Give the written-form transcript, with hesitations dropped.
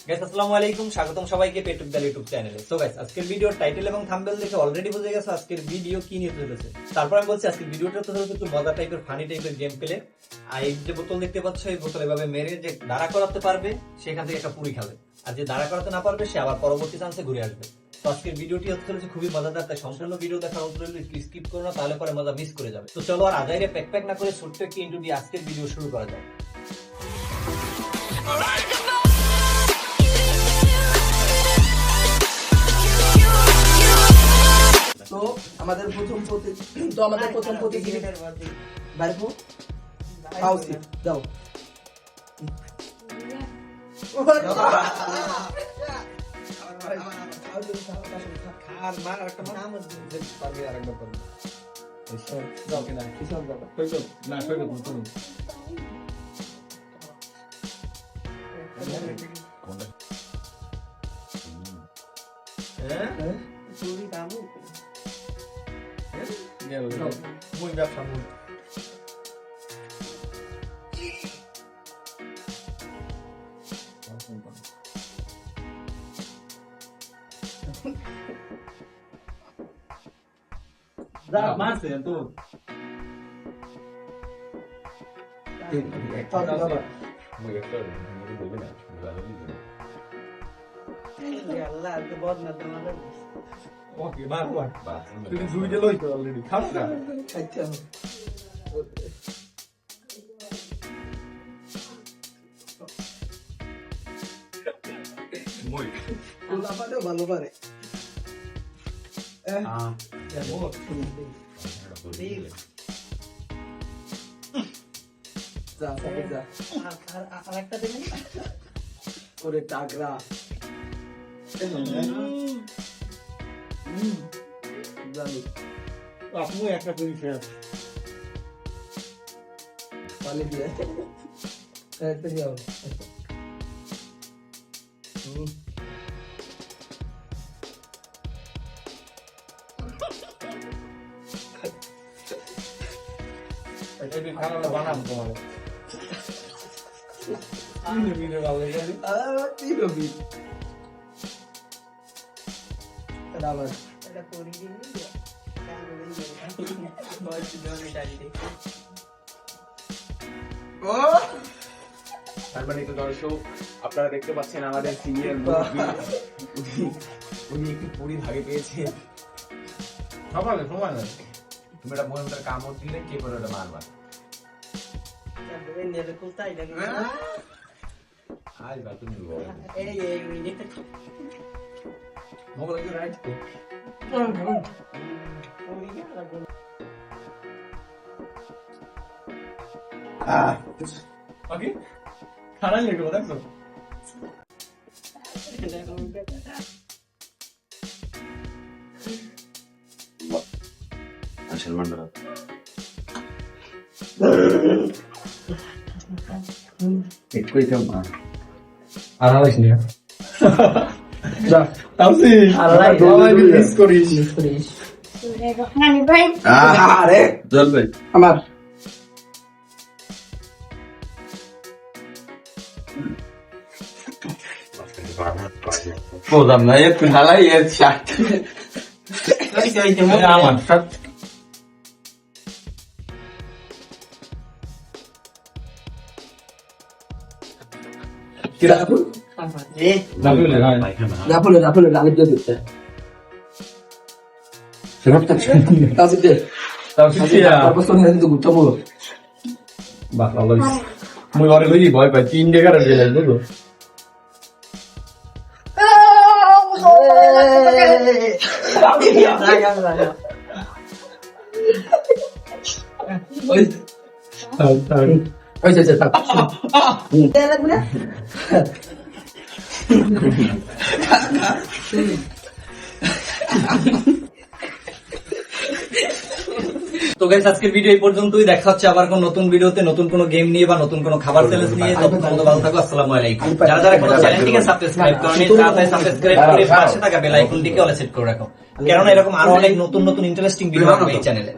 Guys আসসালামু আলাইকুম, স্বাগতম সবাইকে পেটুক দা ইউটিউব চ্যানেলে। সো গাইস আজকের ভিডিওর টাইটেল এবং থাম্বনেল দেখে অলরেডি বুঝে গেছো আজকের ভিডিও কি নিয়ে চলেছে। তারপর আমি বলছি আজকের ভিডিওটা তো হচ্ছে একটু মজা টাইপের, ফানি টাইপের গেম প্লে। আর এই যে বোতল দেখতে পাচ্ছ, এই বোতল এভাবে মেরে যে দাঁড়া করাতে পারবে সেখান থেকে একটা পুরি খাবে, আর যে দাঁড়া করাতে না পারবে সে আবার পরবর্তী চান্সে ঘুরে আসবে। তো আজকের ভিডিওটি হচ্ছে চলেছে খুবই মজাদার, তাই সম্পূর্ণ ভিডিও দেখার অনুরোধ রইল, স্কিপ করো না, তাহলে পরে মজা মিস করে যাবে। তো চলো আর আজাইরে প্যাক না করে ছোট্ট একটি ইন্ট্রো দিয়ে আজকের ভিডিও শুরু করা যায়। তো আমাদের প্রথম প্রতিযোগিতা বাইরো হাউসি দাও আর মার একটা নাম পারবে আর একবার করবে। যাও কিনা কিসব বাবা কই গো না কই গো তুমি চুরি দামু গেল মুই ব্যবসা মুই মারছে তো আল্লাহ তো বদনা তোমাদের ওকে মার মার তুমি দুই দিল হইতো অলরেডি খাও না আচ্ছা মই লাফাতে ভালো পারে যা যা আর একটা দেবেন ওরে টাকরা জানি আপনি একটা করে শেয়ার পালে দিয়ে এটা যাও এটা কি খারাপ বানাম তোমার আমি ভিডিও ভালো জানি কি রবি এটা আবার এটা করি দিন সম্মানিত দর্শক, আপনারা দেখতে পাচ্ছেন আমাদের সিনিয়র উনি একটি পুরি ভাগে পেয়েছেন। সকালে সময় না তুমি এটা মহিলার কামড় দিলে কে করে ওটা মারবা? আজ বা তুমি মোগল কি রাইট তো ওকে খারাপ লেগে দেখো মুসলমানরা একটু এটা মার আর আলাইস না যা তামসি আল্লাহ দোয়া মিস করিস আরে চলবে আমার বললাম না একটু ঢালাই এর শার্ট আমার সাথ কিরা আপু লাভিলে ভাই রাফলে আগে দিয়ে দিতে সেটা কাছে দে তাও শিয়া তারপর তো হেন তো গুটা বলো বাহ আল্লাহ মুই ঘরে লই ভয় পাই 3 টাকা দিলে বুঝো ওই যে তা তো গাইস আজকের ভিডিও এই পর্যন্তই, দেখা হচ্ছে আবার কোন নতুন ভিডিওতে, নতুন কোন গেম নিয়ে বা নতুন কোন খাবার চ্যালেঞ্জ নিয়ে। ততক্ষণ ভালো থাকো, আসসালামু আলাইকুম। যারা যারা কোন চ্যানেলটিকে সাবস্ক্রাইব করেনি তাড়াতাড়ি সাবস্ক্রাইব করে পাশে থাকা বেল আইকনটিকে অল সেট করে রাখো, কারণ এরকম আরো অনেক নতুন নতুন ইন্টারেস্টিং ভিডিও আসবে এই চ্যানেলে।